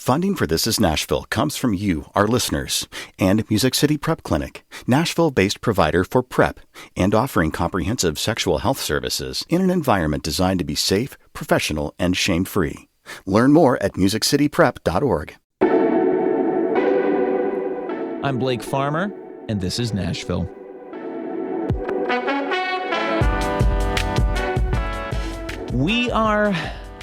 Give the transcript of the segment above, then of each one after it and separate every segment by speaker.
Speaker 1: Funding for This Is Nashville comes from you, our listeners, and Music City Prep Clinic, Nashville-based provider for PrEP, and offering comprehensive sexual health services in an environment designed to be safe, professional, and shame-free. Learn more at musiccityprep.org.
Speaker 2: I'm Blake Farmer, and this is Nashville. We are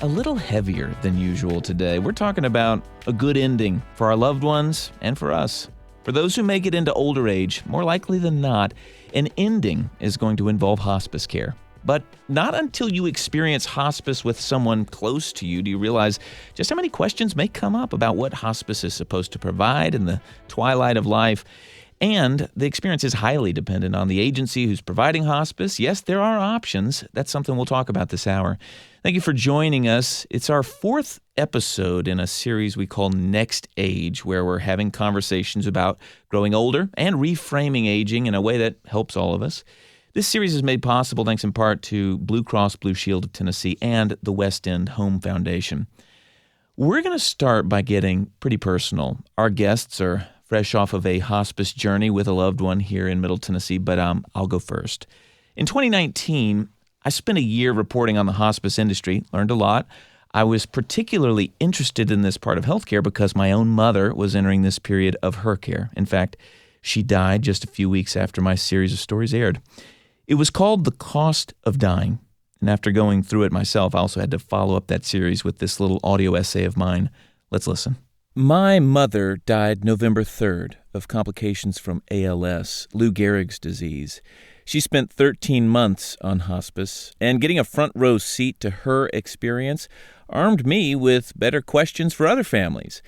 Speaker 2: a little heavier than usual today. We're talking about a good ending for our loved ones and for us. For those who make it into older age, more likely than not, an ending is going to involve hospice care. But not until you experience hospice with someone close to you do you realize just how many questions may come up about what hospice is supposed to provide in the twilight of life. And the experience is highly dependent on the agency who's providing hospice. Yes, there are options. That's something we'll talk about this hour. Thank you for joining us. It's our fourth episode in a series we call Next Age, where we're having conversations about growing older and reframing aging in a way that helps all of us. This series is made possible thanks in part to Blue Cross Blue Shield of Tennessee and the West End Home Foundation. We're going to start by getting pretty personal. Our guests are fresh off of a hospice journey with a loved one here in Middle Tennessee, but I'll go first. In 2019, I spent a year reporting on the hospice industry, learned a lot. I was particularly interested in this part of healthcare because my own mother was entering this period of her care. In fact, she died just a few weeks after my series of stories aired. It was called The Cost of Dying, and after going through it myself, I also had to follow up that series with this little audio essay of mine. Let's listen. My mother died November 3rd of complications from ALS, Lou Gehrig's disease. She spent 13 months on hospice, and getting a front row seat to her experience armed me with better questions for other families.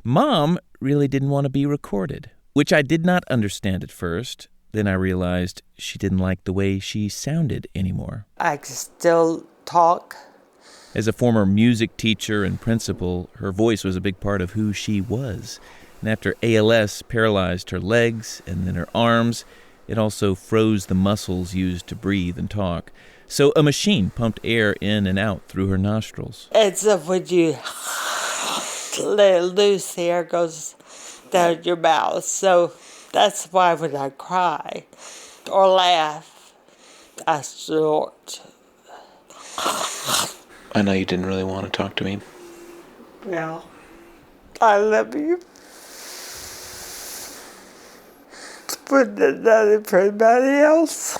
Speaker 2: Mom really didn't want to be recorded, which I did not understand at first. Then I realized she didn't like the way she sounded anymore.
Speaker 3: I can still talk.
Speaker 2: As a former music teacher and principal, her voice was a big part of who she was. And after ALS paralyzed her legs and then her arms, it also froze the muscles used to breathe and talk. So a machine pumped air in and out through her nostrils.
Speaker 3: It's when you let it loose, the air goes down your mouth. So that's why when I cry or laugh, I snort.
Speaker 4: I know you didn't really want to talk to me.
Speaker 3: Well, I love you. But nothing for anybody else.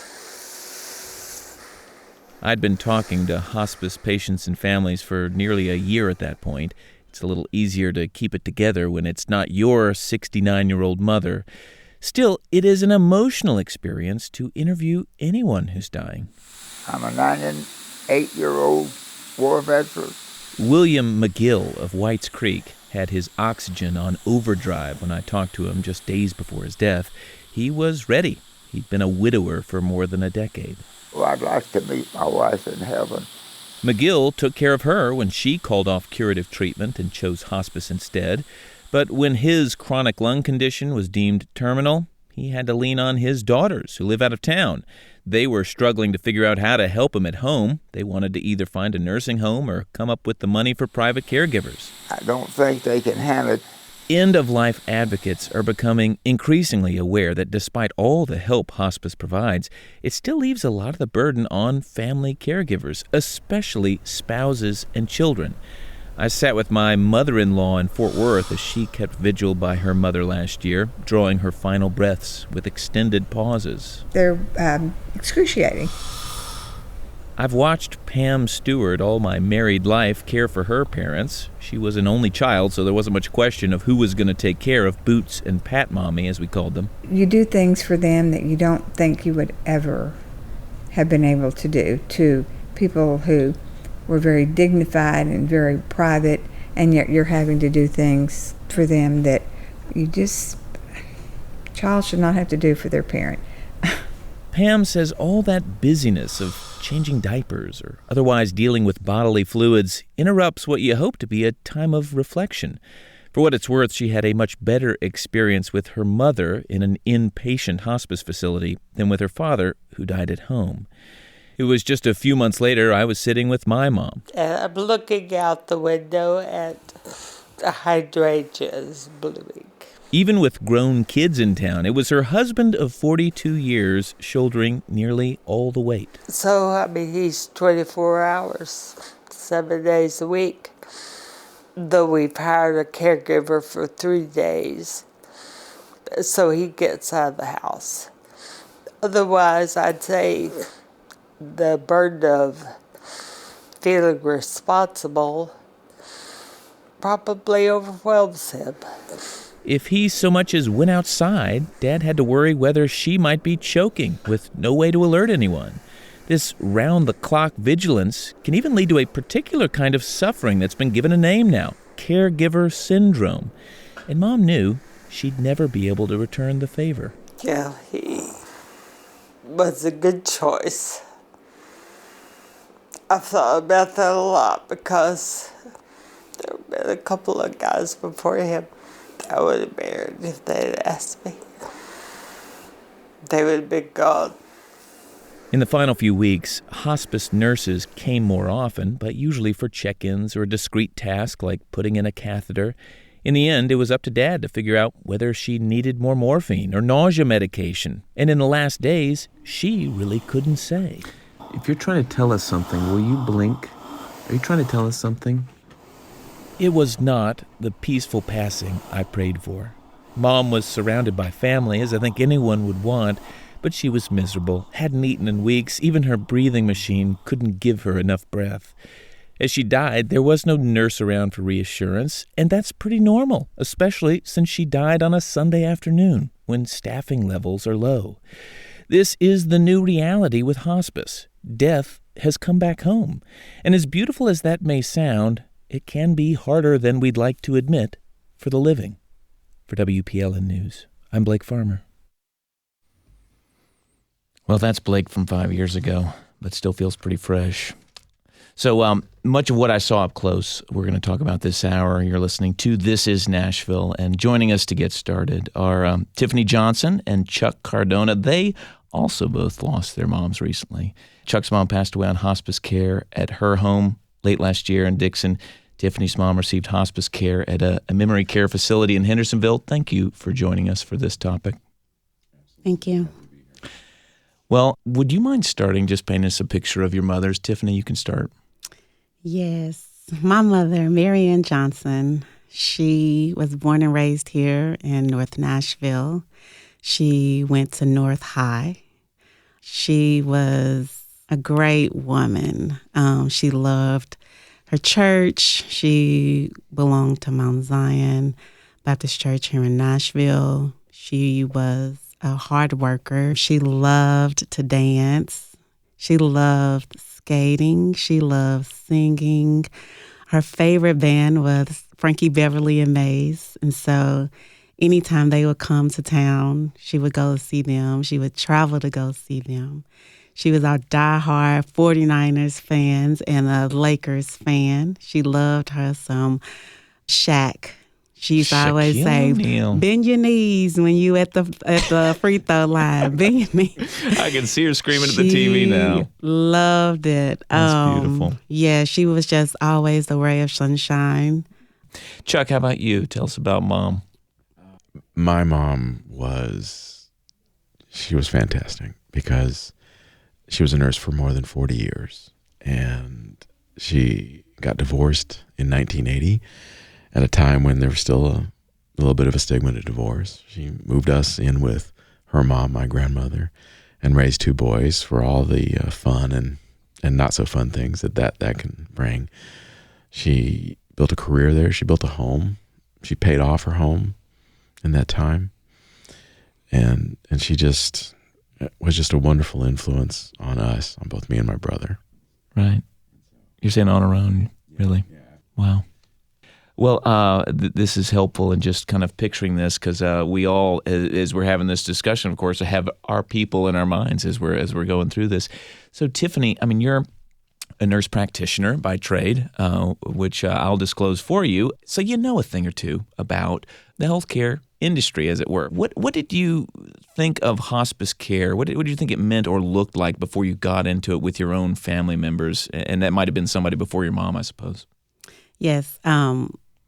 Speaker 2: I'd been talking to hospice patients and families for nearly a year at that point. It's a little easier to keep it together when it's not your 69-year-old mother. Still, it is an emotional experience to interview anyone who's dying.
Speaker 5: I'm a 98-year-old war veteran.
Speaker 2: William McGill of Whites Creek had his oxygen on overdrive when I talked to him just days before his death. He was ready. He'd been a widower for more than a decade.
Speaker 5: Well, I'd like to meet my wife in heaven.
Speaker 2: McGill took care of her when she called off curative treatment and chose hospice instead. But when his chronic lung condition was deemed terminal, he had to lean on his daughters who live out of town. They were struggling to figure out how to help him at home. They wanted to either find a nursing home or come up with the money for private caregivers.
Speaker 5: I don't think they can handle it.
Speaker 2: End-of-life advocates are becoming increasingly aware that despite all the help hospice provides, it still leaves a lot of the burden on family caregivers, especially spouses and children. I sat with my mother-in-law in Fort Worth as she kept vigil by her mother last year, drawing her final breaths with extended pauses.
Speaker 6: They're excruciating.
Speaker 2: I've watched Pam Stewart all my married life care for her parents. She was an only child, so there wasn't much question of who was going to take care of Boots and Pat Mommy, as we called them.
Speaker 6: You do things for them that you don't think you would ever have been able to do to people who were very dignified and very private, and yet you're having to do things for them that child should not have to do for their parent.
Speaker 2: Pam says all that busyness of changing diapers or otherwise dealing with bodily fluids interrupts what you hope to be a time of reflection. For what it's worth, she had a much better experience with her mother in an inpatient hospice facility than with her father, who died at home. It was just a few months later I was sitting with my mom.
Speaker 3: And I'm looking out the window at The hydrangea is blooming.
Speaker 2: Even with grown kids in town, it was her husband of 42 years shouldering nearly all the weight.
Speaker 3: So, he's 24 hours, 7 days a week. Though we've hired a caregiver for 3 days, so he gets out of the house. Otherwise, I'd say the burden of feeling responsible probably overwhelms him.
Speaker 2: If he so much as went outside, Dad had to worry whether she might be choking with no way to alert anyone. This round-the-clock vigilance can even lead to a particular kind of suffering that's been given a name now, caregiver syndrome. And Mom knew she'd never be able to return the favor.
Speaker 3: Yeah, he was a good choice. I've thought about that a lot because there have been a couple of guys before him that I would have married if they had asked me. They would have been gone.
Speaker 2: In the final few weeks, hospice nurses came more often, but usually for check-ins or a discreet task like putting in a catheter. In the end, it was up to Dad to figure out whether she needed more morphine or nausea medication. And in the last days, she really couldn't say.
Speaker 4: If you're trying to tell us something, will you blink? Are you trying to tell us something?
Speaker 2: It was not the peaceful passing I prayed for. Mom was surrounded by family, as I think anyone would want, but she was miserable, hadn't eaten in weeks. Even her breathing machine couldn't give her enough breath. As she died, there was no nurse around for reassurance, and that's pretty normal, especially since she died on a Sunday afternoon when staffing levels are low. This is the new reality with hospice. Death has come back home, and as beautiful as that may sound, it can be harder than we'd like to admit for the living. For WPLN News, I'm Blake Farmer. Well, that's Blake from 5 years ago, but still feels pretty fresh. So much of what I saw up close, we're going to talk about this hour. You're listening to This Is Nashville, and joining us to get started are Tiffany Johnson and Chuck Cardona. They also both lost their moms recently. Chuck's mom passed away on hospice care at her home late last year in Dixon. Tiffany's mom received hospice care at a memory care facility in Hendersonville. Thank you for joining us for this topic.
Speaker 7: Thank you.
Speaker 2: Well, would you mind starting just painting us a picture of your mothers? Tiffany, you can start.
Speaker 7: Yes. My mother, Marianne Johnson, she was born and raised here in North Nashville. She went to North High. She was a great woman. She loved her church. She belonged to Mount Zion Baptist Church here in Nashville. She was a hard worker. She loved to dance. She loved skating. She loved singing. Her favorite band was Frankie Beverly and Mays. And so anytime they would come to town, she would go see them. She would travel to go see them. She was our diehard 49ers fans and a Lakers fan. She loved her some Shaq. She used to always say, bend your knees when you at the free throw line. Bend your knees.
Speaker 2: I can see her screaming at the TV now.
Speaker 7: Loved it.
Speaker 2: That's beautiful.
Speaker 7: Yeah, she was just always a ray of sunshine.
Speaker 2: Chuck, how about you? Tell us about Mom.
Speaker 8: My mom she was fantastic because she was a nurse for more than 40 years. And she got divorced in 1980. At a time when there was still a little bit of a stigma to divorce. She moved us in with her mom, my grandmother, and raised 2 boys for all the fun and not so fun things that can bring. She built a career there. She built a home. She paid off her home in that time. And she just was just a wonderful influence on us, on both me and my brother.
Speaker 2: Right. You're saying on her own, really? Yeah. Wow. Well, this is helpful in just kind of picturing this because we all, as we're having this discussion, of course, have our people in our minds as we're going through this. So, Tiffany, I mean, you're a nurse practitioner by trade, which I'll disclose for you. So you know a thing or two about the healthcare industry, as it were. What did you think of hospice care? What did you think it meant or looked like before you got into it with your own family members? And that might have been somebody before your mom, I suppose.
Speaker 7: Yes.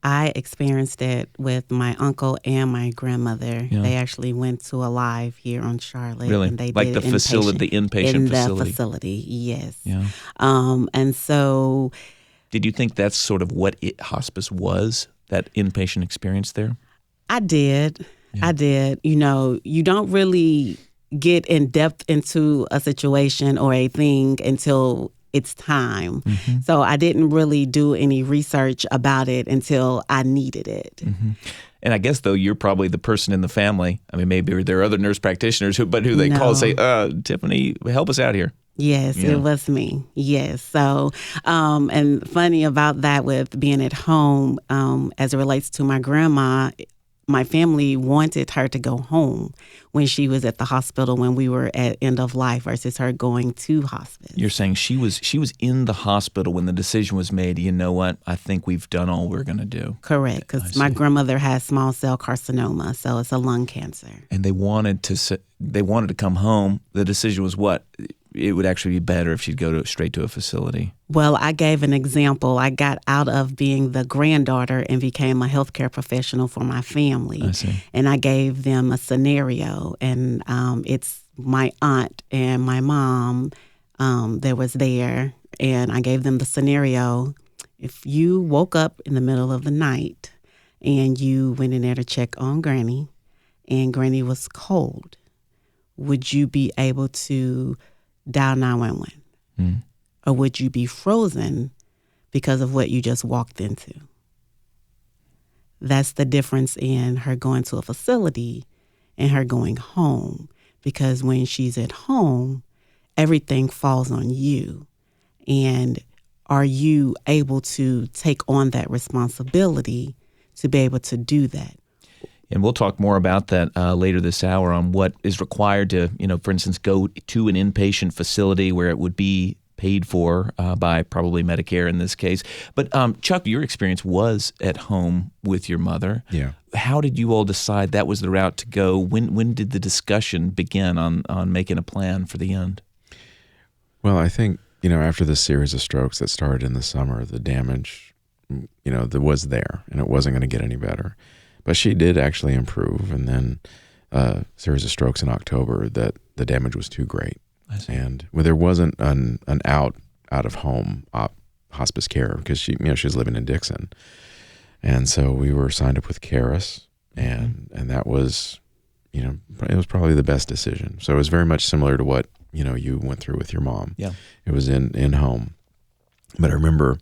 Speaker 7: I experienced it with my uncle and my grandmother.
Speaker 2: Yeah.
Speaker 7: They actually went to Alive here on Charlotte.
Speaker 2: Really?
Speaker 7: And they
Speaker 2: Like
Speaker 7: did
Speaker 2: the facility, the inpatient
Speaker 7: in
Speaker 2: facility?
Speaker 7: the facility, yes.
Speaker 2: Yeah.
Speaker 7: And so...
Speaker 2: Did you think that's sort of what hospice was, that inpatient experience there?
Speaker 7: I did.
Speaker 2: Yeah.
Speaker 7: I did. You know, you don't really get in depth into a situation or a thing until it's time.
Speaker 2: Mm-hmm.
Speaker 7: So I didn't really do any research about it until I needed it.
Speaker 2: Mm-hmm. And I guess, though, you're probably the person in the family. I mean, maybe there are other nurse practitioners who they call and say, Tiffany, help us out here.
Speaker 7: Yes,
Speaker 2: Yeah.
Speaker 7: It was me. Yes. So, and funny about that with being at home, as it relates to my grandma, my family wanted her to go home when she was at the hospital when we were at end of life versus her going to hospice.
Speaker 2: You're saying she was in the hospital when the decision was made, you know what, I think we've done all we're going to do.
Speaker 7: Correct, because my grandmother has small cell carcinoma, so it's a lung cancer.
Speaker 2: And they wanted to come home. The decision was what? It would actually be better if she'd go straight to a facility.
Speaker 7: Well, I gave an example. I got out of being the granddaughter and became a healthcare professional for my family.
Speaker 2: I see.
Speaker 7: And I gave them a scenario, and it's my aunt and my mom that was there, and I gave them the scenario. If you woke up in the middle of the night and you went in there to check on Granny, and Granny was cold, would you be able to dial 911? Or would you be frozen because of what you just walked into? That's the difference in her going to a facility and her going home. Because when she's at home, everything falls on you. And are you able to take on that responsibility to be able to do that?
Speaker 2: And we'll talk more about that later this hour on what is required to, for instance, go to an inpatient facility where it would be paid for by probably Medicare in this case. But Chuck, your experience was at home with your mother.
Speaker 8: Yeah.
Speaker 2: How did you all decide that was the route to go? When did the discussion begin on making a plan for the end?
Speaker 8: Well, I think, after this series of strokes that started in the summer, the damage, that was there, and it wasn't going to get any better. But she did actually improve, and then a series of strokes in October that the damage was too great. And there wasn't an out of home hospice care because she was living in Dixon, and so we were signed up with Caris, and that was, it was probably the best decision. So it was very much similar to what you went through with your mom.
Speaker 2: Yeah,
Speaker 8: it was in home, but I remember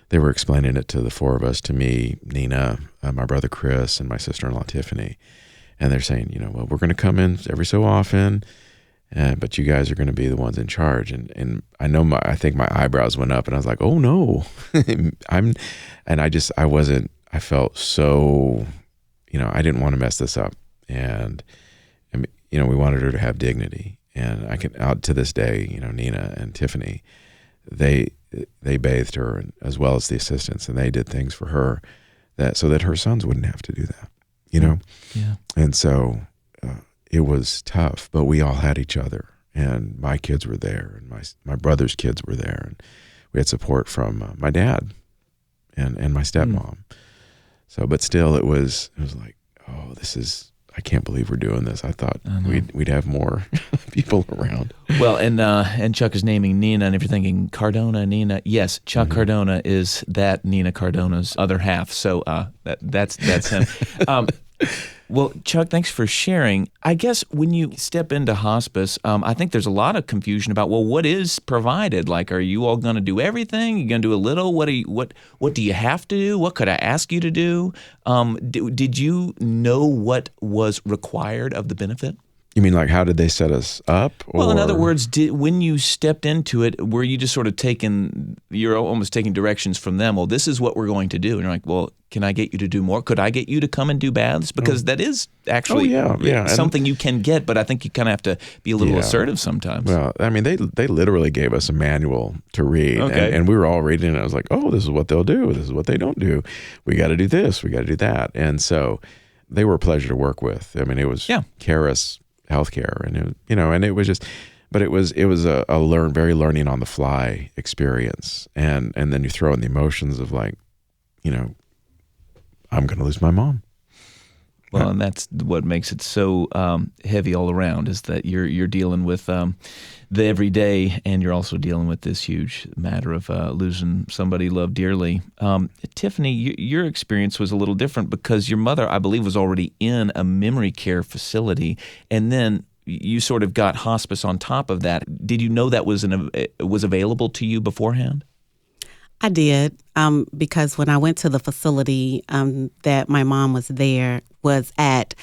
Speaker 8: they were explaining it to the four of us, to me, Nina, my brother Chris, and my sister-in-law Tiffany, and they're saying, well, we're going to come in every so often. But you guys are going to be the ones in charge. And I know I think my eyebrows went up and I was like, oh no, I felt so, I didn't want to mess this up. And, we wanted her to have dignity. And out to this day, Nina and Tiffany, they bathed her as well as the assistants, and they did things for her so that her sons wouldn't have to do that,
Speaker 2: Yeah.
Speaker 8: And so, it was tough, but we all had each other, and my kids were there, and my brother's kids were there, and we had support from my dad and my stepmom. So, but still, it was like, oh, I can't believe we're doing this. I thought we'd have more people around.
Speaker 2: Well, and Chuck is naming Nina, and if you're thinking Cardona, Nina, yes, Chuck Cardona is that Nina Cardona's other half. So that's him. Well, Chuck, thanks for sharing. I guess when you step into hospice, I think there's a lot of confusion about, well, what is provided? Like, are you all going to do everything? You're going to do a little? What do you have to do? What could I ask you to do? Did you know what was required of the benefit?
Speaker 8: You mean like how did they set us up?
Speaker 2: Well, in other words, when you stepped into it, were you just sort of you're almost taking directions from them? Well, this is what we're going to do. And you're like, well, can I get you to do more? Could I get you to come and do baths? Because that is actually something you can get, but I think you kind of have to be a little assertive sometimes.
Speaker 8: Well, I mean, they literally gave us a manual to read, and we were all reading it, and I was like, oh, this is what they'll do. This is what they don't do. We got to do this. We got to do that. And so they were a pleasure to work with. I mean, it was Caris Healthcare, and it was just, but it was a very learning on the fly experience, and then you throw in the emotions of like, I'm going to lose my mom.
Speaker 2: Well, and that's what makes it so heavy all around, is that you're dealing with the everyday, and you're also dealing with this huge matter of losing somebody you love dearly. Tiffany, your experience was a little different because your mother, I believe, was already in a memory care facility, and then you sort of got hospice on top of that. Did you know that was available to you beforehand?
Speaker 7: I did, because when I went to the facility that my mom was at,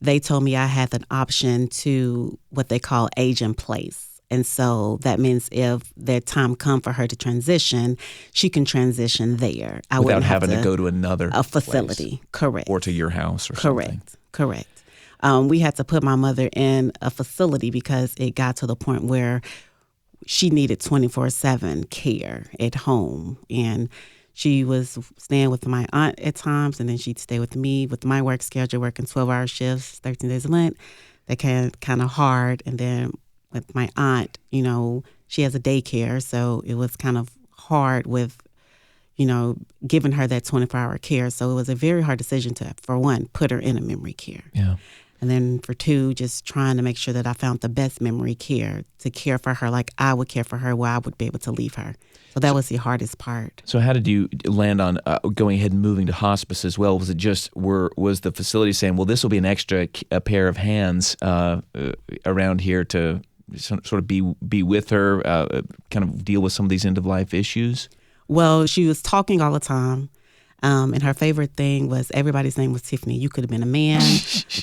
Speaker 7: they told me I had an option to what they call age in place. And so that means if their time come for her to transition, she can transition there.
Speaker 2: Without having to go to a
Speaker 7: facility.
Speaker 2: Place.
Speaker 7: Correct.
Speaker 2: Or to your house or something.
Speaker 7: Correct. We had to put my mother in a facility because it got to the point where she needed 24/7 care at home. And she was staying with my aunt at times, and then she'd stay with me with my work schedule, working 12-hour shifts, 13 days a month. That kind of hard. And then with my aunt, she has a daycare, so it was kind of hard with, giving her that 24-hour care. So it was a very hard decision to, for one, put her in a memory care.
Speaker 2: Yeah.
Speaker 7: And then for two, just trying to make sure that I found the best memory care to care for her like I would care for her, where I would be able to leave her. So that was the hardest part.
Speaker 2: So how did you land on going ahead and moving to hospice as well? Was it just, was the facility saying, well, this will be an extra pair of hands around here to sort of be with her, kind of deal with some of these end-of-life issues?
Speaker 7: Well, she was talking all the time. And her favorite thing was everybody's name was Tiffany. You could have been a man,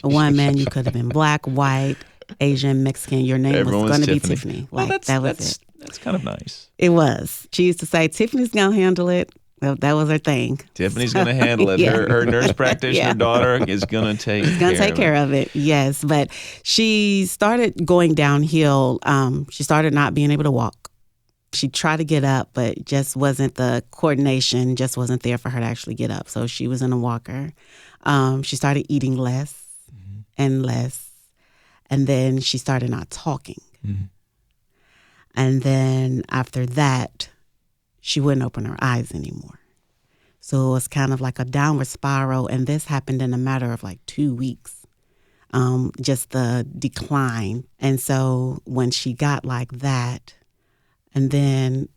Speaker 7: a woman. You could have been black, white, Asian, Mexican. Your name was going to be Tiffany.
Speaker 2: Well,
Speaker 7: that was it.
Speaker 2: That's kind of nice.
Speaker 7: It was. She used to say, Tiffany's going to handle it. Well, that was her thing.
Speaker 2: Tiffany's going to handle it.
Speaker 7: Yeah.
Speaker 2: Her nurse practitioner daughter is going to take
Speaker 7: care of it. Yes. But she started going downhill. She started not being able to walk. She tried to get up, but just wasn't, the coordination just wasn't there for her to actually get up. So she was in a walker. She started eating less and less. And then she started not talking. Mm-hmm. And then after that, she wouldn't open her eyes anymore. So it was kind of like a downward spiral. And this happened in a matter of like 2 weeks, just the decline. And so when she got like that, and then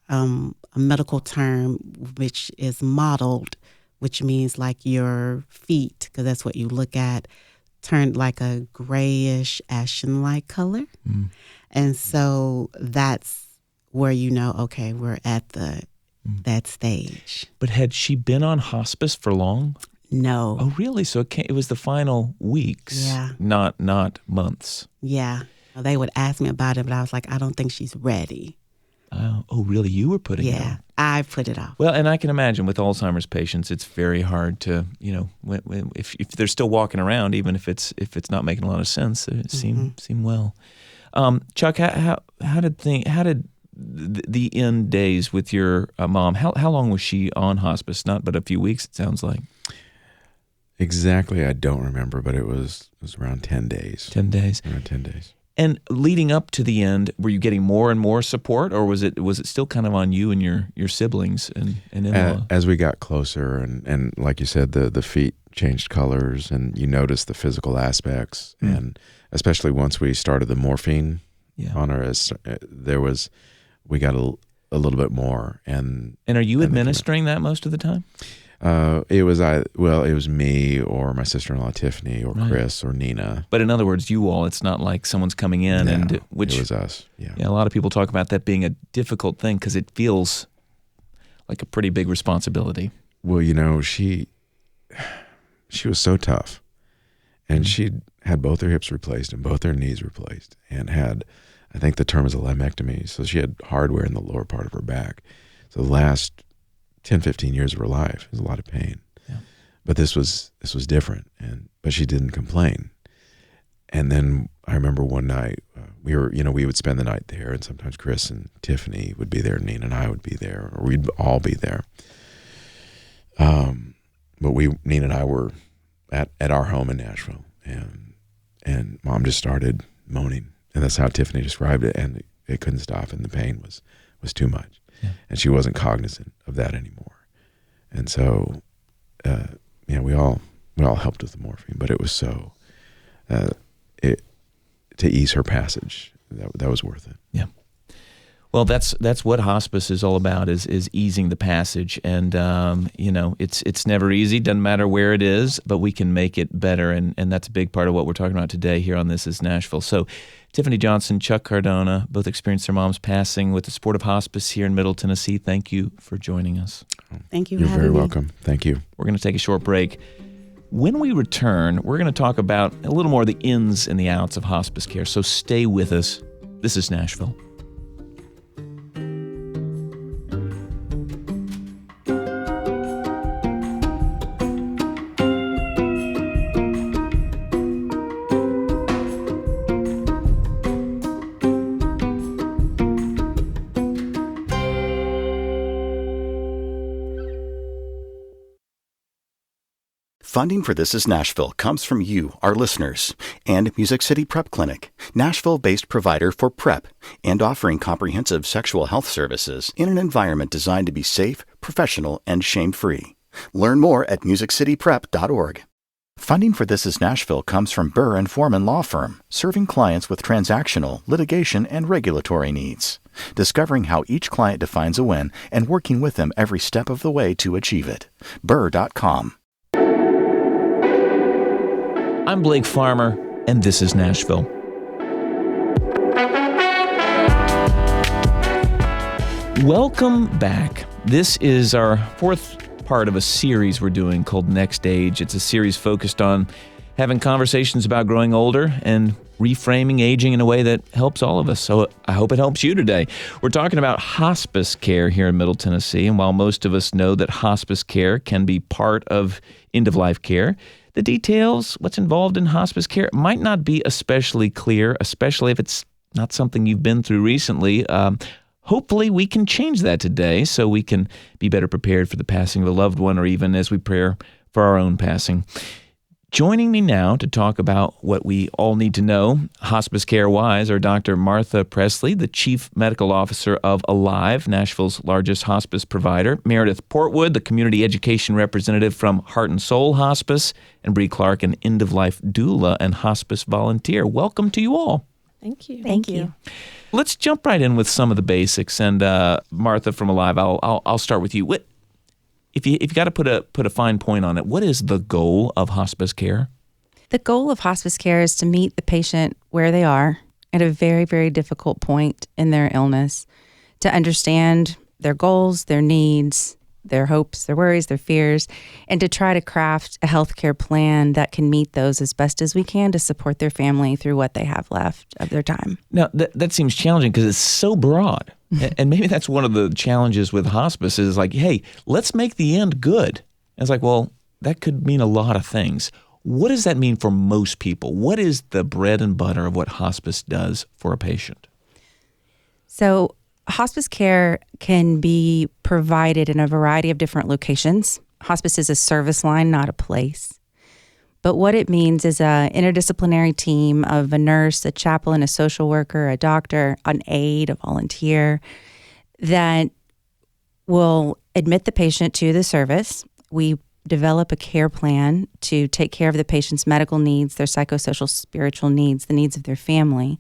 Speaker 7: a medical term, which is mottled, which means like your feet, because that's what you look at, turned like a grayish, ashen-like color. Mm. And so that's where okay, we're at that stage.
Speaker 2: But had she been on hospice for long?
Speaker 7: No.
Speaker 2: Oh, really? So it was the final weeks, not months.
Speaker 7: Yeah. They would ask me about it, but I was like, I don't think she's ready.
Speaker 2: Oh, really? You were putting it off?
Speaker 7: Yeah, I put it off.
Speaker 2: Well, and I can imagine with Alzheimer's patients, it's very hard to, if they're still walking around, even if it's not making a lot of sense, it seem well. Chuck, how did the end days with your mom? How long was she on hospice? Not but a few weeks, it sounds like.
Speaker 8: Exactly, I don't remember, but it was around 10 days.
Speaker 2: 10 days.
Speaker 8: Around 10 days.
Speaker 2: And leading up to the end, were you getting more and more support, or was it still kind of on you and your siblings and in-law?
Speaker 8: As we got closer, and like you said, the feet changed colors, and you noticed the physical aspects, and especially once we started the morphine on her, we got a little bit more. And
Speaker 2: are you administering that most of the time?
Speaker 8: It was me or my sister-in-law Tiffany or Chris or Nina.
Speaker 2: But in other words, you all, it's not like someone's coming in it
Speaker 8: was us. Yeah.
Speaker 2: A lot of people talk about that being a difficult thing because it feels like a pretty big responsibility.
Speaker 8: Well, she was so tough, and she had both her hips replaced and both her knees replaced, and had, I think the term is a lumpectomy. So she had hardware in the lower part of her back. So the last 10, 15 years of her life is a lot of pain. Yeah. But this was different, but she didn't complain. And then I remember one night we would spend the night there, and sometimes Chris and Tiffany would be there, Nina and I would be there, or we'd all be there. But Nina and I were at our home in Nashville, and Mom just started moaning, and that's how Tiffany described it, and it couldn't stop, and the pain was too much. Yeah. And she wasn't cognizant of that anymore. And so we all helped with the morphine, but it was so to ease her passage, that was worth it.
Speaker 2: Yeah. Well, that's what hospice is all about, is easing the passage. And, it's never easy, doesn't matter where it is, but we can make it better. And that's a big part of what we're talking about today here on This Is Nashville. So Tiffany Johnson, Chuck Cardona, both experienced their mom's passing with the support of hospice here in Middle Tennessee. Thank you for joining us.
Speaker 7: Thank you.
Speaker 8: You're very welcome. Thank you.
Speaker 2: We're going to take a short break. When we return, we're going to talk about a little more of the ins and the outs of hospice care. So stay with us. This is Nashville.
Speaker 1: Funding for This Is Nashville comes from you, our listeners, and Music City Prep Clinic, Nashville-based provider for PrEP, and offering comprehensive sexual health services in an environment designed to be safe, professional, and shame-free. Learn more at musiccityprep.org. Funding for This Is Nashville comes from Burr and Foreman Law Firm, serving clients with transactional, litigation, and regulatory needs. Discovering how each client defines a win and working with them every step of the way to achieve it. Burr.com.
Speaker 2: I'm Blake Farmer, and this is Nashville. Welcome back. This is our fourth part of a series we're doing called Next Age. It's a series focused on having conversations about growing older and reframing aging in a way that helps all of us. So I hope it helps you today. We're talking about hospice care here in Middle Tennessee, and while most of us know that hospice care can be part of end-of-life care, the details, what's involved in hospice care, might not be especially clear, especially if it's not something you've been through recently. Hopefully we can change that today so we can be better prepared for the passing of a loved one, or even as we prepare for our own passing. Joining me now to talk about what we all need to know, hospice care-wise, are Dr. Martha Presley, the Chief Medical Officer of Alive, Nashville's largest hospice provider, Meredith Portwood, the Community Education Representative from Heart and Soul Hospice, and Bree Clark, an end-of-life doula and hospice volunteer. Welcome to you all.
Speaker 9: Thank you.
Speaker 7: Thank you.
Speaker 2: Let's jump right in with some of the basics. And Martha from Alive, I'll start with you. If you got to put a fine point on it, what is the goal of hospice care?
Speaker 9: The goal of hospice care is to meet the patient where they are at a very, very difficult point in their illness, to understand their goals, their needs, their hopes, their worries, their fears, and to try to craft a healthcare plan that can meet those as best as we can to support their family through what they have left of their time.
Speaker 2: Now, that seems challenging because it's so broad. And maybe that's one of the challenges with hospice is like, hey, let's make the end good. And it's like, well, that could mean a lot of things. What does that mean for most people? What is the bread and butter of what hospice does for a patient?
Speaker 9: So hospice care can be provided in a variety of different locations. Hospice is a service line, not a place. But what it means is an interdisciplinary team of a nurse, a chaplain, a social worker, a doctor, an aide, a volunteer that will admit the patient to the service. We develop a care plan to take care of the patient's medical needs, their psychosocial, spiritual needs, the needs of their family,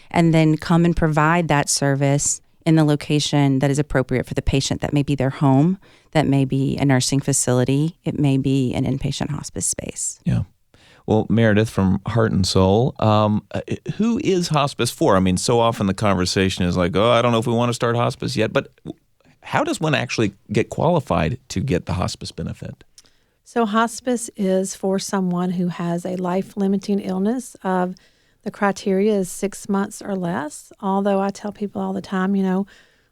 Speaker 9: and then come and provide that service in the location that is appropriate for the patient. That may be their home, that may be a nursing facility, it may be an inpatient hospice space.
Speaker 2: Yeah. Well, Meredith from Heart and Soul, who is hospice for? I mean, so often the conversation is like, oh, I don't know if we want to start hospice yet, but how does one actually get qualified to get the hospice benefit?
Speaker 10: So hospice is for someone who has a life-limiting illness. The criteria is 6 months or less, although I tell people all the time,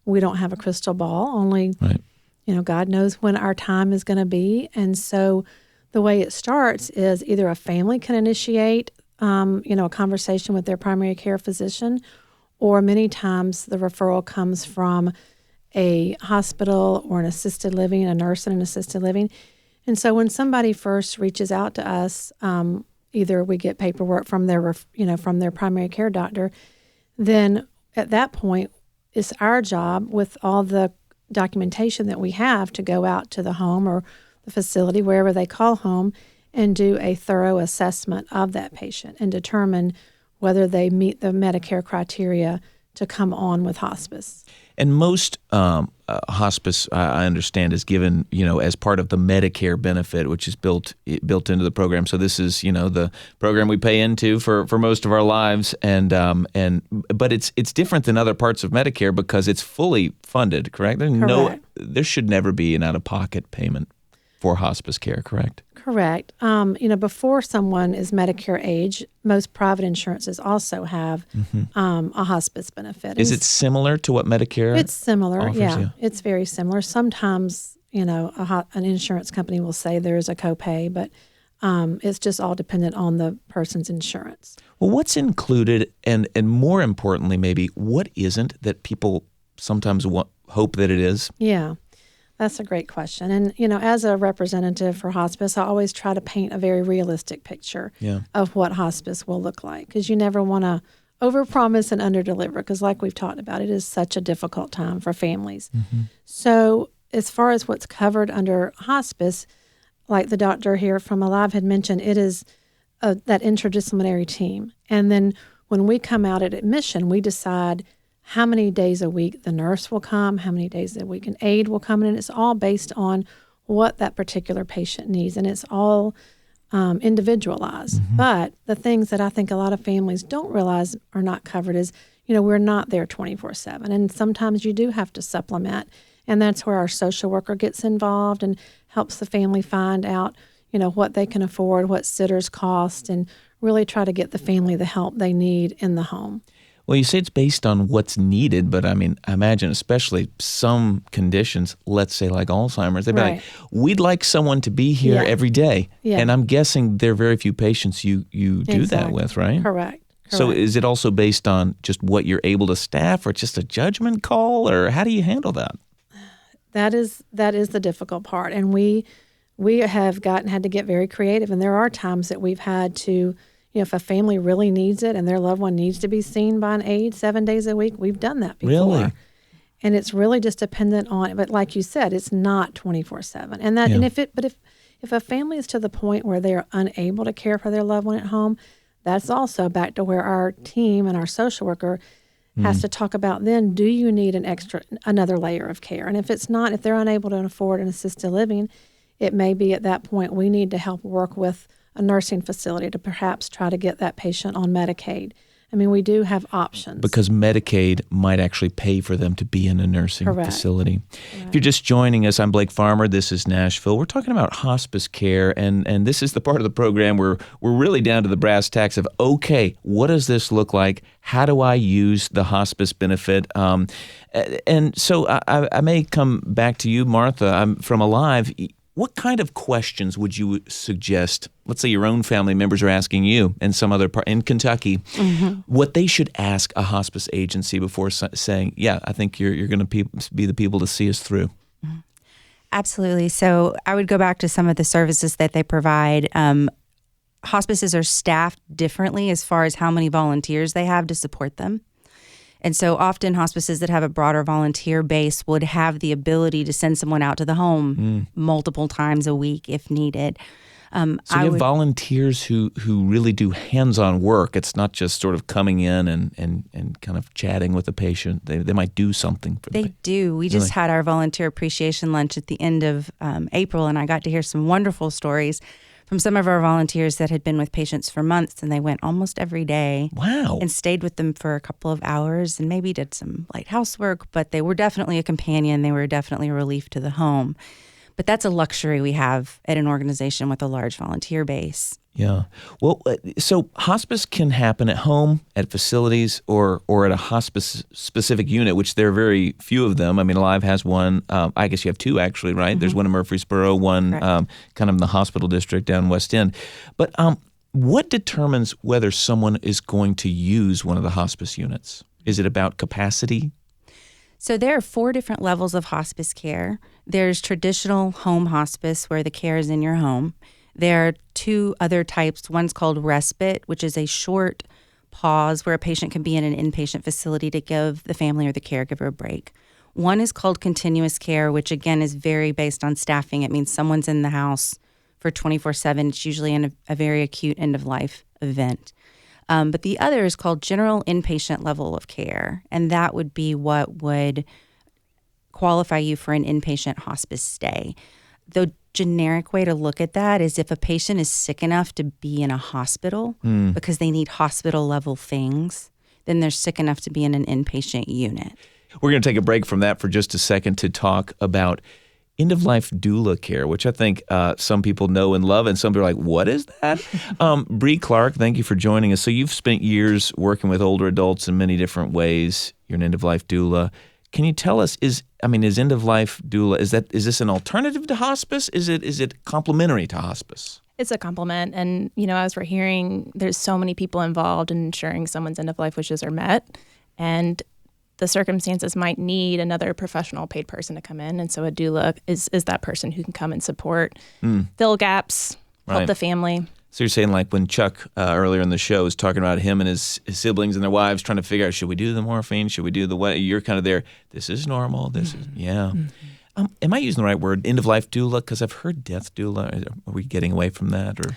Speaker 10: we don't have a crystal ball. Only,
Speaker 2: right.
Speaker 10: God knows when our time is going to be. And so the way it starts is either a family can initiate, a conversation with their primary care physician, or many times the referral comes from a hospital or an assisted living, a nurse in an assisted living. And so when somebody first reaches out to us, either we get paperwork from their primary care doctor, then at that point, it's our job with all the documentation that we have to go out to the home or the facility, wherever they call home, and do a thorough assessment of that patient and determine whether they meet the Medicare criteria to come on with hospice.
Speaker 2: And most hospice, I understand, is given, as part of the Medicare benefit, which is built into the program. So this is, the program we pay into for most of our lives, but it's different than other parts of Medicare because it's fully funded. Correct? There should never be an out-of-pocket payment for hospice care. Correct?
Speaker 10: Correct. Before someone is Medicare age, most private insurances also have a hospice benefit.
Speaker 2: Is it similar to what Medicare
Speaker 10: It's similar,
Speaker 2: offers?
Speaker 10: yeah. It's very similar. Sometimes, an insurance company will say there's a copay, but it's just all dependent on the person's insurance.
Speaker 2: Well, what's included, and more importantly, maybe, what isn't that people sometimes hope that it is?
Speaker 10: Yeah. That's a great question. And, as a representative for hospice, I always try to paint a very realistic picture of what hospice will look like, because you never want to overpromise and underdeliver, because like we've talked about, it is such a difficult time for families. So as far as what's covered under hospice, like the doctor here from Relied had mentioned, it is that interdisciplinary team. And then when we come out at admission, we decide how many days a week the nurse will come, how many days a week an aide will come in, and it's all based on what that particular patient needs, and it's all individualized. But the things that I think a lot of families don't realize are not covered is, we're not there 24/7, and sometimes you do have to supplement, and that's where our social worker gets involved and helps the family find out, what they can afford, what sitters cost, and really try to get the family the help they need in the home.
Speaker 2: Well, you say it's based on what's needed, but I imagine especially some conditions, let's say like Alzheimer's, they'd be like, we'd like someone to be here every day. Yeah. And I'm guessing there are very few patients you do that with, right?
Speaker 10: Correct.
Speaker 2: So is it also based on just what you're able to staff, or just a judgment call, or how do you handle that?
Speaker 10: That is the difficult part. And we have had to get very creative. And there are times that we've had to, if a family really needs it and their loved one needs to be seen by an aide 7 days a week, we've done that before.
Speaker 2: Really?
Speaker 10: And it's really just dependent on, but like you said, it's not 24/7. And if a family is to the point where they are unable to care for their loved one at home, that's also back to where our team and our social worker has to talk about, then do you need another layer of care? And if they're unable to afford an assisted living, it may be at that point we need to help work with a nursing facility to perhaps try to get that patient on Medicaid. We do have options.
Speaker 2: Because Medicaid might actually pay for them to be in a nursing facility. Correct. If you're just joining us, I'm Blake Farmer. This is Nashville. We're talking about hospice care, and this is the part of the program where we're really down to the brass tacks of, okay, what does this look like? How do I use the hospice benefit? And so I may come back to you, Martha. I'm from Alive. What kind of questions would you suggest, let's say your own family members are asking you in some other part in Kentucky, what they should ask a hospice agency before saying, yeah, I think you're going to be the people to see us through?
Speaker 9: Absolutely. So I would go back to some of the services that they provide. Hospices are staffed differently as far as how many volunteers they have to support them. And so often hospices that have a broader volunteer base would have the ability to send someone out to the home multiple times a week if needed.
Speaker 2: So you have volunteers who really do hands-on work. It's not just sort of coming in and kind of chatting with the patient. They might do something for the patient.
Speaker 9: They do. We just had our volunteer appreciation lunch at the end of April, and I got to hear some wonderful stories from some of our volunteers that had been with patients for months, and they went almost every day.
Speaker 2: Wow.
Speaker 9: And stayed with them for a couple of hours and maybe did some light housework, but they were definitely a companion. They were definitely a relief to the home. But that's a luxury we have at an organization with a large volunteer base.
Speaker 2: Yeah. Well, so hospice can happen at home, at facilities, or at a hospice-specific unit, which there are very few of them. Alive has one. I guess you have two, actually, right? There's one in Murfreesboro, one kind of in the hospital district down West End. But what determines whether someone is going to use one of the hospice units? Is it about capacity?
Speaker 9: So there are 4 different levels of hospice care. There's traditional home hospice, where the care is in your home. There are 2 other types. One's called respite, which is a short pause where a patient can be in an inpatient facility to give the family or the caregiver a break. One is called continuous care, which again is very based on staffing. It means someone's in the house for 24/7. It's usually in a very acute end-of-life event. But the other is called general inpatient level of care, and that would be what would qualify you for an inpatient hospice stay. The generic way to look at that is if a patient is sick enough to be in a hospital because they need hospital-level things, then they're sick enough to be in an inpatient unit.
Speaker 2: We're going to take a break from that for just a second to talk about end-of-life doula care, which I think some people know and love, and some people are like, what is that? Bree Clark, thank you for joining us. So you've spent years working with older adults in many different ways. You're an end-of-life doula. Can you tell us, is end-of-life doula, is this an alternative to hospice? Is it complementary to hospice?
Speaker 11: It's a compliment. And, as we're hearing, there's so many people involved in ensuring someone's end-of-life wishes are met. And the circumstances might need another professional paid person to come in. And so a doula is that person who can come and support, fill gaps, help the family.
Speaker 2: So you're saying like when Chuck earlier in the show was talking about him and his siblings and their wives trying to figure out, should we do the morphine? Should we do the what? You're kind of there. This is normal. This is, yeah. Am I using the right word, end-of-life doula? Because I've heard death doula. Are we getting away from that? Or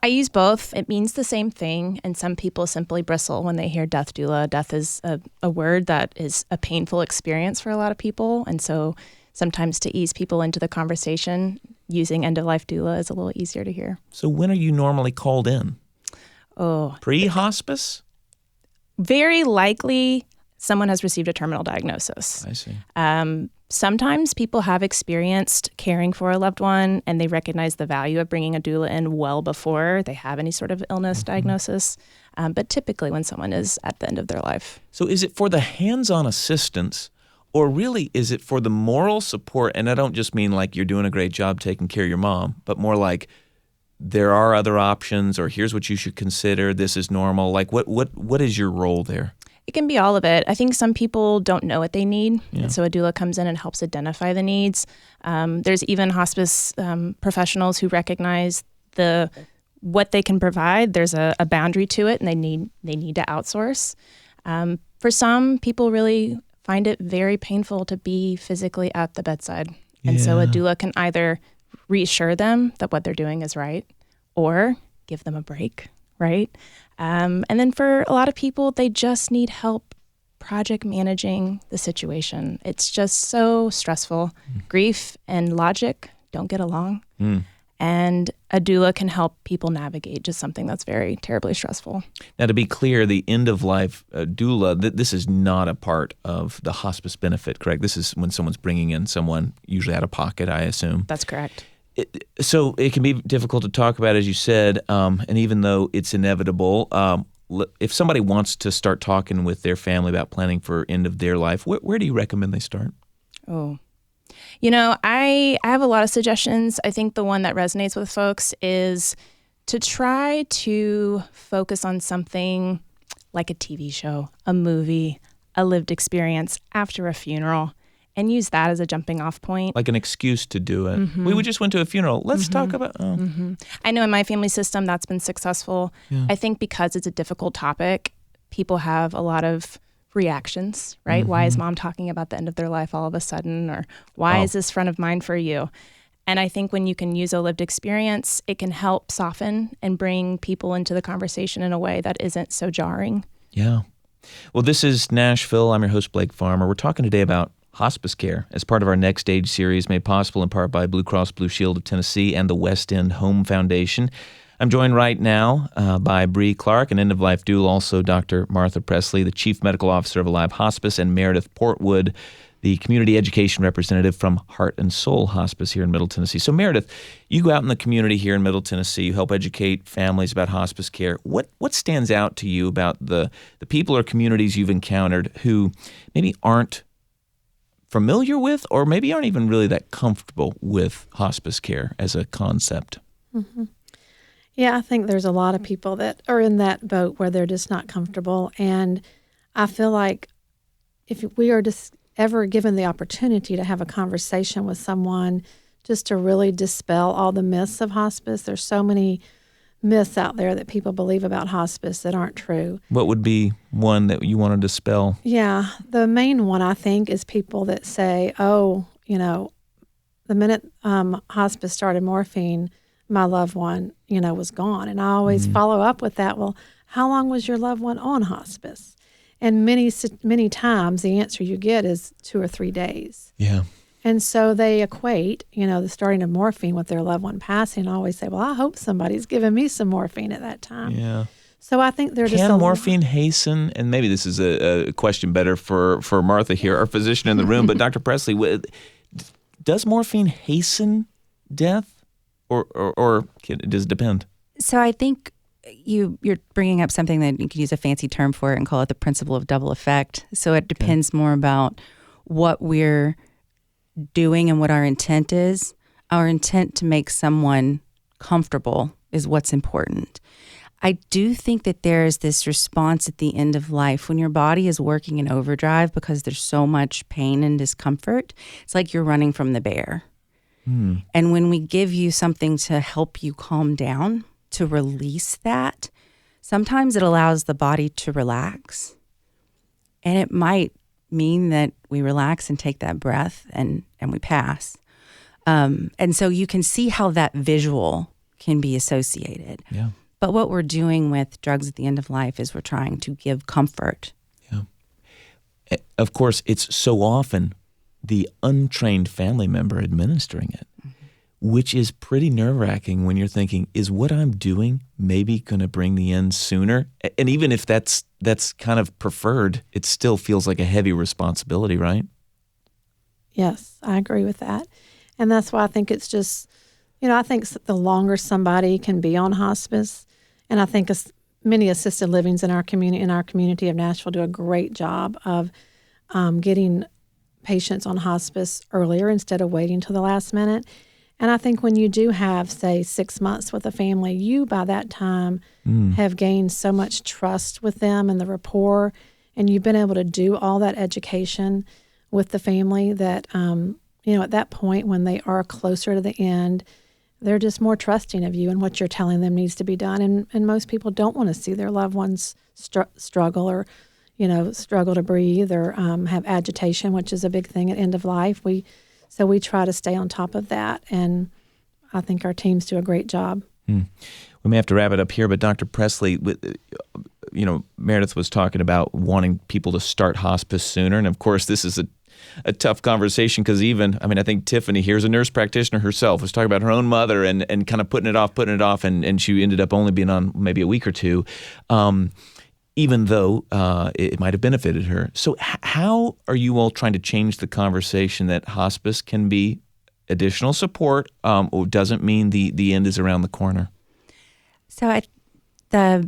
Speaker 11: I use both. It means the same thing, and some people simply bristle when they hear death doula. Death is a word that is a painful experience for a lot of people, and so sometimes to ease people into the conversation, using end-of-life doula is a little easier to hear.
Speaker 2: So when are you normally called in?
Speaker 11: Oh,
Speaker 2: pre-hospice?
Speaker 11: Very likely someone has received a terminal diagnosis.
Speaker 2: I see.
Speaker 11: Sometimes people have experienced caring for a loved one and they recognize the value of bringing a doula in well before they have any sort of illness diagnosis. But typically when someone is at the end of their life.
Speaker 2: So is it for the hands-on assistance, or really is it for the moral support? And I don't just mean like you're doing a great job taking care of your mom, but more like there are other options, or here's what you should consider. This is normal. Like what is your role there?
Speaker 11: It can be all of it. I think some people don't know what they need,
Speaker 2: Yeah.
Speaker 11: and so a doula comes in and helps identify the needs. There's even hospice professionals who recognize what they can provide. There's a boundary to it, and they need to outsource. For some, people really find it very painful to be physically at the bedside, and so a doula can either reassure them that what they're doing is right, or give them a break, right? And then for a lot of people, they just need help project managing the situation. It's just so stressful. Grief and logic don't get along. And a doula can help people navigate just something that's very terribly stressful.
Speaker 2: Now, to be clear, the end-of-life doula, this is not a part of the hospice benefit, correct? This is when someone's bringing in someone, usually out of pocket, I assume.
Speaker 11: That's correct.
Speaker 2: So it can be difficult to talk about, as you said, and even though it's inevitable, if somebody wants to start talking with their family about planning for end of their life, where do you recommend they start?
Speaker 11: Oh, I have a lot of suggestions. I think the one that resonates with folks is to try to focus on something like a TV show, a movie, a lived experience after a funeral, and use that as a jumping off point.
Speaker 2: Like an excuse to do it. We just went to a funeral. Let's talk about...
Speaker 11: I know in my family system that's been successful.
Speaker 2: Yeah.
Speaker 11: I think because it's a difficult topic, people have a lot of reactions, right? Why is mom talking about the end of their life all of a sudden? Or why is this front of mind for you? And I think when you can use a lived experience, it can help soften and bring people into the conversation in a way that isn't so jarring.
Speaker 2: Yeah. Well, this is Nashville. I'm your host, Blake Farmer. We're talking today about hospice care as part of our Next Stage series, made possible in part by Blue Cross Blue Shield of Tennessee and the West End Home Foundation. I'm joined right now by Bree Clark, an end-of-life doula, also Dr. Martha Presley, the Chief Medical Officer of Alive Hospice, and Meredith Portwood, the Community Education Representative from Heart and Soul Hospice here in Middle Tennessee. So Meredith, you go out in the community here in Middle Tennessee, you help educate families about hospice care. What stands out to you about the people or communities you've encountered who maybe aren't familiar with, or maybe aren't even really that comfortable with hospice care as a concept?
Speaker 10: Yeah, I think there's a lot of people that are in that boat where they're just not comfortable. And I feel like if we are just ever given the opportunity to have a conversation with someone just to really dispel all the myths of hospice, there's so many myths out there that people believe about hospice that aren't true.
Speaker 2: What would be one that you wanted to dispel?
Speaker 10: Yeah, the main one I think is people that say, "Oh, the minute hospice started morphine, my loved one, was gone." And I always follow up with that. Well, how long was your loved one on hospice? And many times the answer you get is 2 or 3 days.
Speaker 2: Yeah.
Speaker 10: And so they equate, the starting of morphine with their loved one passing. I always say, well, I hope somebody's giving me some morphine at that time.
Speaker 2: Yeah.
Speaker 10: So I think they're just
Speaker 2: Can morphine hasten, and maybe this is a question better for Martha here, our physician in the room, but Dr. Presley, does morphine hasten death, or does it depend?
Speaker 9: So I think you're bringing up something that you could use a fancy term for it and call it the principle of double effect. So it depends more about what we're doing and what our intent is. Our intent to make someone comfortable is what's important. I do think that there's this response at the end of life when your body is working in overdrive because there's so much pain and discomfort. It's like you're running from the bear. And when we give you something to help you calm down, to release that, sometimes it allows the body to relax. And it might mean that we relax and take that breath and we pass. And so you can see how that visual can be associated.
Speaker 2: Yeah.
Speaker 9: But what we're doing with drugs at the end of life is we're trying to give comfort.
Speaker 2: Yeah. Of course, it's so often the untrained family member administering it, which is pretty nerve-wracking when you're thinking, is what I'm doing maybe going to bring the end sooner? And even if that's kind of preferred, it still feels like a heavy responsibility, right?
Speaker 10: Yes, I agree with that. And that's why I think it's just, I think the longer somebody can be on hospice, and I think many assisted livings in our community of Nashville do a great job of getting patients on hospice earlier instead of waiting till the last minute. And I think when you do have, say, 6 months with a family, you by that time have gained so much trust with them and the rapport, and you've been able to do all that education with the family that, at that point when they are closer to the end, they're just more trusting of you and what you're telling them needs to be done. And most people don't want to see their loved ones struggle or, struggle to breathe or have agitation, which is a big thing at end of life. So we try to stay on top of that, and I think our teams do a great job.
Speaker 2: We may have to wrap it up here, but Dr. Presley, Meredith was talking about wanting people to start hospice sooner, and of course this is a tough conversation because I think Tiffany here is a nurse practitioner herself, was talking about her own mother and kind of putting it off, and she ended up only being on maybe a week or two. Even though it might have benefited her. So how are you all trying to change the conversation that hospice can be additional support or doesn't mean the end is around the corner?
Speaker 9: So the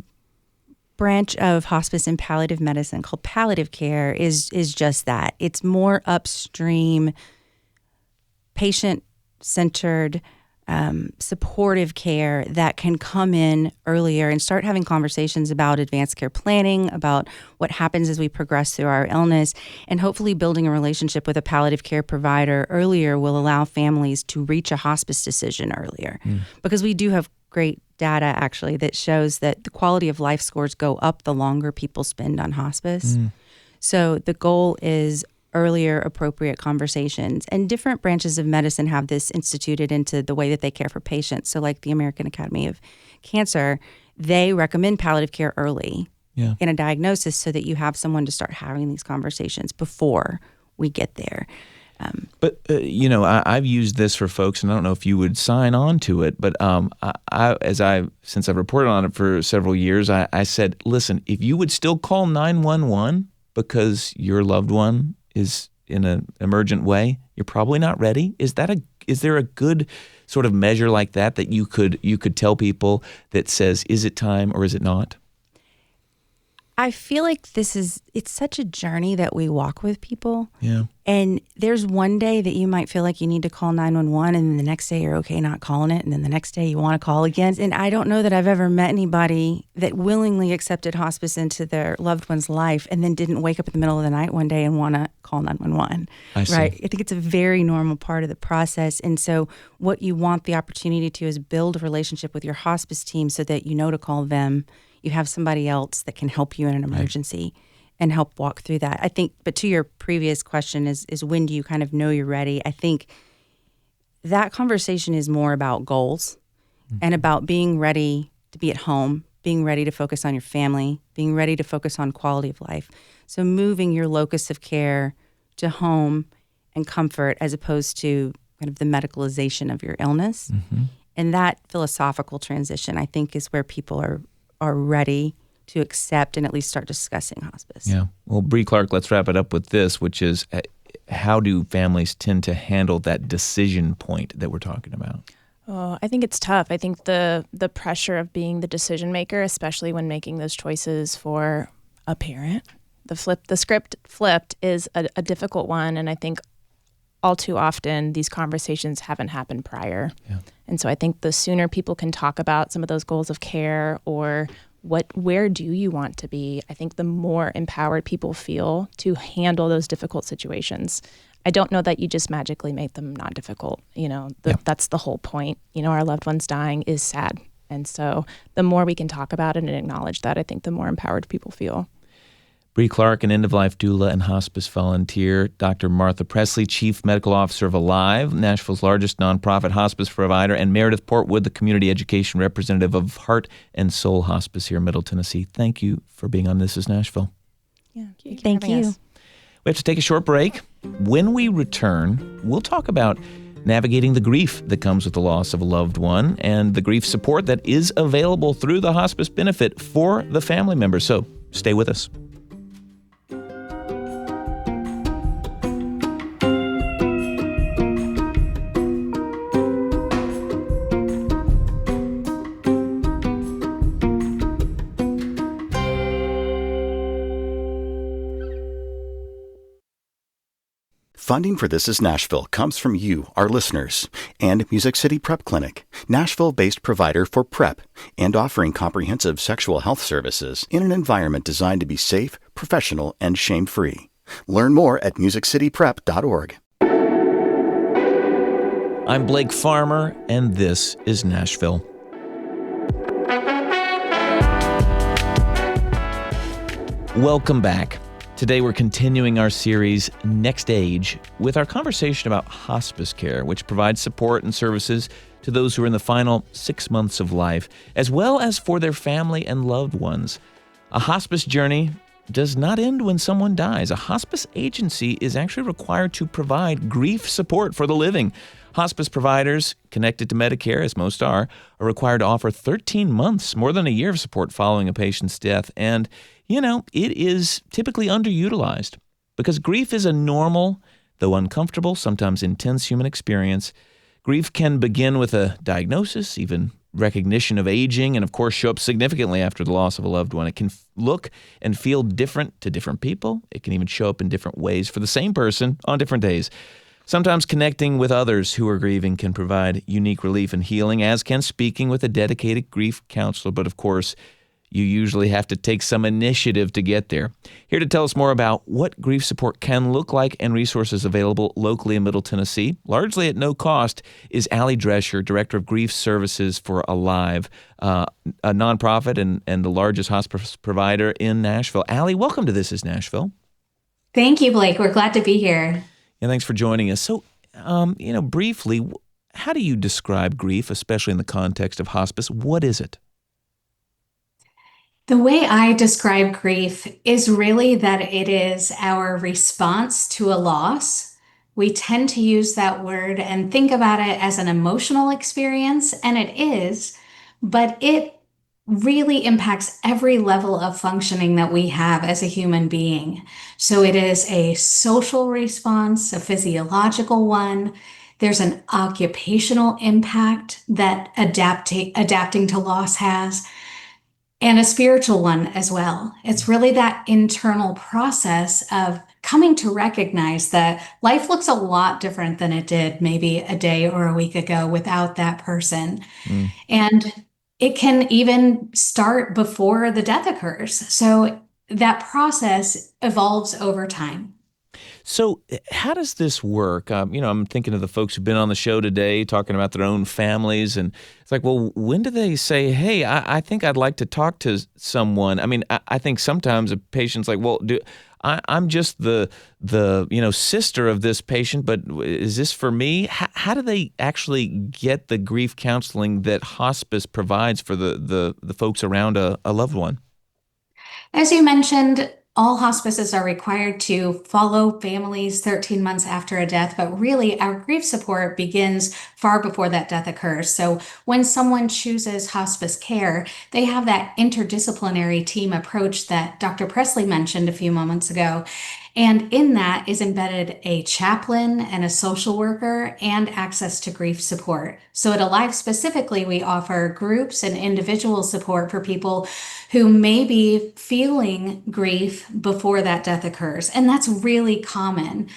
Speaker 9: branch of hospice and palliative medicine called palliative care is just that. It's more upstream, patient-centered, supportive care that can come in earlier and start having conversations about advanced care planning, about what happens as we progress through our illness, and hopefully building a relationship with a palliative care provider earlier will allow families to reach a hospice decision earlier. Because we do have great data actually that shows that the quality of life scores go up the longer people spend on hospice. So the goal is earlier appropriate conversations. And different branches of medicine have this instituted into the way that they care for patients. So like the American Academy of Cancer, they recommend palliative care early in a diagnosis so that you have someone to start having these conversations before we get there.
Speaker 2: But, I've used this for folks, and I don't know if you would sign on to it, but since I've reported on it for several years, I said, listen, if you would still call 911 because your loved one is in an emergent way, you're probably not ready. Is there a good sort of measure like that you could tell people that says, is it time or is it not?
Speaker 9: I feel like it's such a journey that we walk with people.
Speaker 2: Yeah.
Speaker 9: And there's one day that you might feel like you need to call 911, and then the next day you're okay not calling it, and then the next day you want to call again. And I don't know that I've ever met anybody that willingly accepted hospice into their loved one's life and then didn't wake up in the middle of the night one day and want to call 911.
Speaker 2: I see.
Speaker 9: Right? I think it's a very normal part of the process. And so what you want the opportunity to is build a relationship with your hospice team so that you know to call them. You have somebody else that can help you in an emergency and help walk through that. I think, but to your previous question is when do you kind of know you're ready? I think that conversation is more about goals and about being ready to be at home, being ready to focus on your family, being ready to focus on quality of life. So moving your locus of care to home and comfort as opposed to kind of the medicalization of your illness. And that philosophical transition, I think, is where people are ready to accept and at least start discussing hospice.
Speaker 2: Yeah. Well, Bree Clark, let's wrap it up with this, which is how do families tend to handle that decision point that we're talking about?
Speaker 11: Oh, I think it's tough. I think the pressure of being the decision maker, especially when making those choices for a parent, the script flipped is a difficult one. And I think all too often these conversations haven't happened prior.
Speaker 2: Yeah.
Speaker 11: And so I think the sooner people can talk about some of those goals of care or where do you want to be, I think the more empowered people feel to handle those difficult situations. I don't know that you just magically make them not difficult. That's the whole point. Our loved ones dying is sad. And so the more we can talk about it and acknowledge that, I think the more empowered people feel.
Speaker 2: Bree Clark, an end-of-life doula and hospice volunteer. Dr. Martha Presley, Chief Medical Officer of Alive, Nashville's largest nonprofit hospice provider, and Meredith Portwood, the Community Education Representative of Heart and Soul Hospice here in Middle Tennessee. Thank you for being on This is Nashville.
Speaker 11: Yeah,
Speaker 9: thank you.
Speaker 2: We have to take a short break. When we return, we'll talk about navigating the grief that comes with the loss of a loved one and the grief support that is available through the hospice benefit for the family members. So stay with us.
Speaker 1: Funding for This is Nashville comes from you, our listeners, and Music City Prep Clinic, Nashville-based provider for PrEP and offering comprehensive sexual health services in an environment designed to be safe, professional, and shame-free. Learn more at musiccityprep.org.
Speaker 2: I'm Blake Farmer, and this is Nashville. Welcome back. Today we're continuing our series, Next Age, with our conversation about hospice care, which provides support and services to those who are in the final 6 months of life, as well as for their family and loved ones. A hospice journey does not end when someone dies. A hospice agency is actually required to provide grief support for the living. Hospice providers, connected to Medicare, as most are required to offer 13 months, more than a year of support following a patient's death. And it is typically underutilized because grief is a normal, though uncomfortable, sometimes intense human experience. Grief can begin with a diagnosis, even recognition of aging, and of course show up significantly after the loss of a loved one. It can look and feel different to different people. It can even show up in different ways for the same person on different days. Sometimes connecting with others who are grieving can provide unique relief and healing, as can speaking with a dedicated grief counselor. But of course, you usually have to take some initiative to get there. Here to tell us more about what grief support can look like and resources available locally in Middle Tennessee, largely at no cost, is Allie Drescher, Director of Grief Services for Alive, a nonprofit and the largest hospice provider in Nashville. Allie, welcome to This is Nashville.
Speaker 12: Thank you, Blake. We're glad to be here.
Speaker 2: And thanks for joining us. So, briefly, how do you describe grief, especially in the context of hospice? What is it?
Speaker 12: The way I describe grief is really that it is our response to a loss. We tend to use that word and think about it as an emotional experience, and it is, but it really impacts every level of functioning that we have as a human being. So it is a social response, a physiological one. There's an occupational impact that adapting to loss has. and a spiritual one as well. It's really that internal process of coming to recognize that life looks a lot different than it did maybe a day or a week ago without that person. And it can even start before the death occurs. So that process evolves over time.
Speaker 2: So, how does this work? I'm thinking of the folks who've been on the show today talking about their own families, and it's like, well, when do they say, "Hey, I think I'd like to talk to someone"? I mean, I think sometimes a patient's like, "Well, I'm just the sister of this patient, but is this for me?" How do they actually get the grief counseling that hospice provides for the folks around a loved one?
Speaker 12: As you mentioned, all hospices are required to follow families 13 months after a death, but really our grief support begins far before that death occurs. So when someone chooses hospice care, they have that interdisciplinary team approach that Dr. Presley mentioned a few moments ago. And in that is embedded a chaplain and a social worker and access to grief support. So at Alive specifically, we offer groups and individual support for people who may be feeling grief before that death occurs. And that's really common.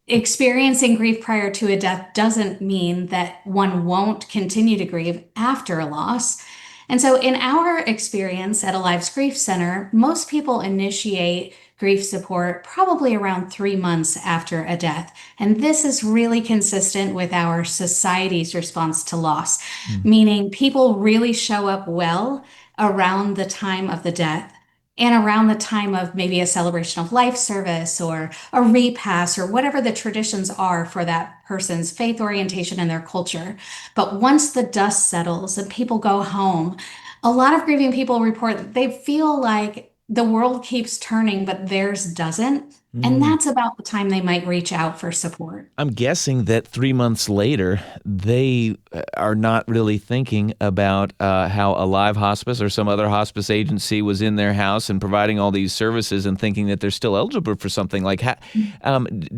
Speaker 12: Experiencing grief prior to a death doesn't mean that one won't continue to grieve after a loss. And so, in our experience at Alive's Grief Center, most people initiate grief support probably around 3 months after a death. And this is really consistent with our society's response to loss, meaning people really show up well around the time of the death and around the time of maybe a celebration of life service or a repass or whatever the traditions are for that person's faith orientation and their culture. But once the dust settles and people go home, a lot of grieving people report that they feel like the world keeps turning, but theirs doesn't. And that's about the time they might reach out for support.
Speaker 2: I'm guessing that 3 months later, they are not really thinking about how Alive Hospice or some other hospice agency was in their house and providing all these services and thinking that they're still eligible for something. Like,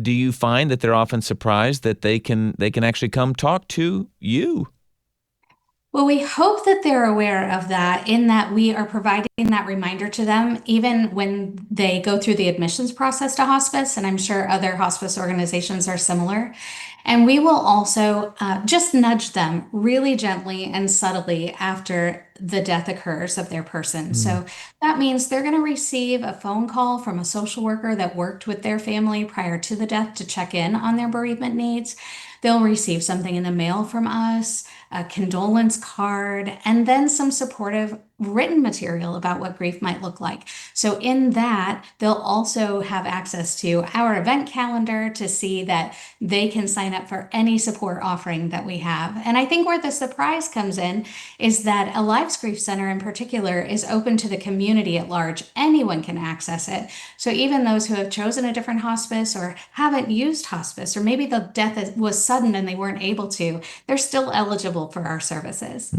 Speaker 2: do you find that they're often surprised that they can actually come talk to you?
Speaker 12: Well, we hope that they're aware of that in that we are providing that reminder to them even when they go through the admissions process to hospice. And I'm sure other hospice organizations are similar. And we will also just nudge them really gently and subtly after the death occurs of their person. So that means they're going to receive a phone call from a social worker that worked with their family prior to the death to check in on their bereavement needs. They'll receive something in the mail from us, a condolence card, and then some supportive written material about what grief might look like. So in that, they'll also have access to our event calendar to see that they can sign up for any support offering that we have. And I think where the surprise comes in is that Alive's Grief Center in particular is open to the community at large. Anyone can access it. So even those who have chosen a different hospice or haven't used hospice, or maybe the death was sudden and they weren't able to, they're still eligible for our services.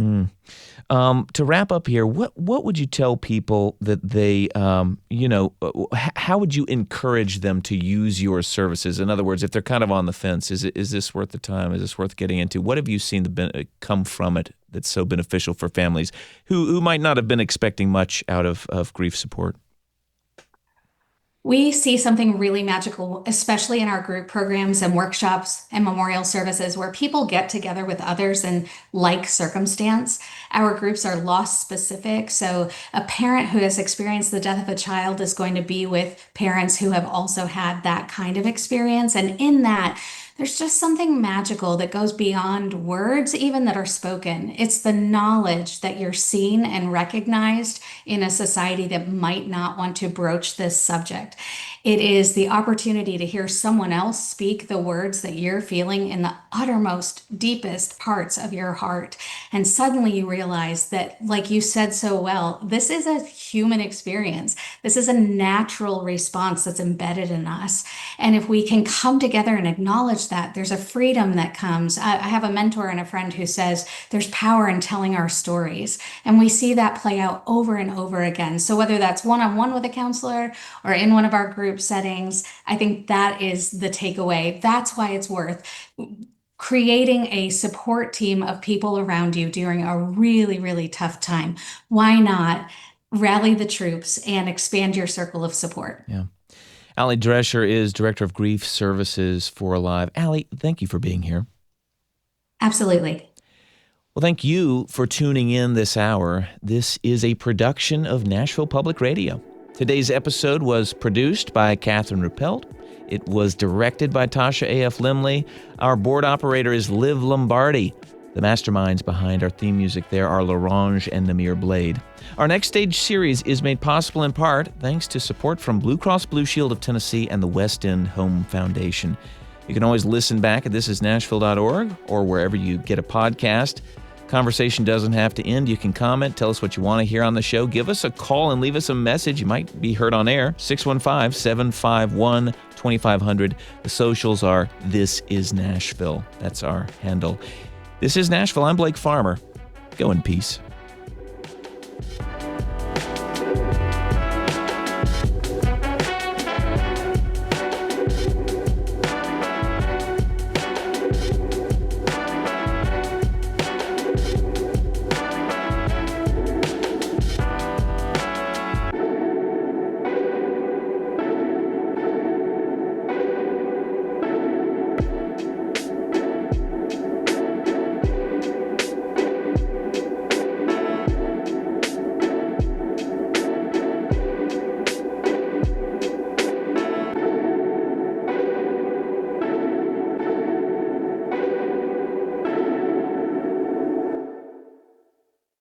Speaker 2: To wrap up here, what would you tell people that they, how would you encourage them to use your services? In other words, if they're kind of on the fence, is this worth the time? Is this worth getting into? What have you seen come from it that's so beneficial for families who might not have been expecting much out of grief support?
Speaker 12: We see something really magical, especially in our group programs and workshops and memorial services where people get together with others in like circumstance. Our groups are loss specific. So a parent who has experienced the death of a child is going to be with parents who have also had that kind of experience. And in that, there's just something magical that goes beyond words, even that are spoken. It's the knowledge that you're seen and recognized in a society that might not want to broach this subject. It is the opportunity to hear someone else speak the words that you're feeling in the uttermost, deepest parts of your heart. And suddenly you realize that, like you said so well, this is a human experience. This is a natural response that's embedded in us. And if we can come together and acknowledge that, there's a freedom that comes. I have a mentor and a friend who says there's power in telling our stories. And we see that play out over and over again. So whether that's one-on-one with a counselor or in one of our group settings, I think that is the takeaway. That's why it's worth creating a support team of people around you during a really, really tough time. Why not rally the troops and expand your circle of support?
Speaker 2: Yeah. Allie Drescher is Director of Grief Services for Relied. Allie, thank you for being here.
Speaker 12: Absolutely.
Speaker 2: Well, thank you for tuning in this hour. This is a production of Nashville Public Radio. Today's episode was produced by Catherine Ruppelt. It was directed by Tasha A.F. Limley. Our board operator is Liv Lombardi. The masterminds behind our theme music there are Larange and Namir Blade. Our Next Stage series is made possible in part thanks to support from Blue Cross Blue Shield of Tennessee and the West End Home Foundation. You can always listen back at thisisnashville.org or wherever you get a podcast. Conversation doesn't have to end. You can comment, tell us what you want to hear on the show. Give us a call and leave us a message. You might be heard on air. 615-751-2500. The socials are This Is Nashville. That's our handle. This is Nashville. I'm Blake Farmer. Go in peace.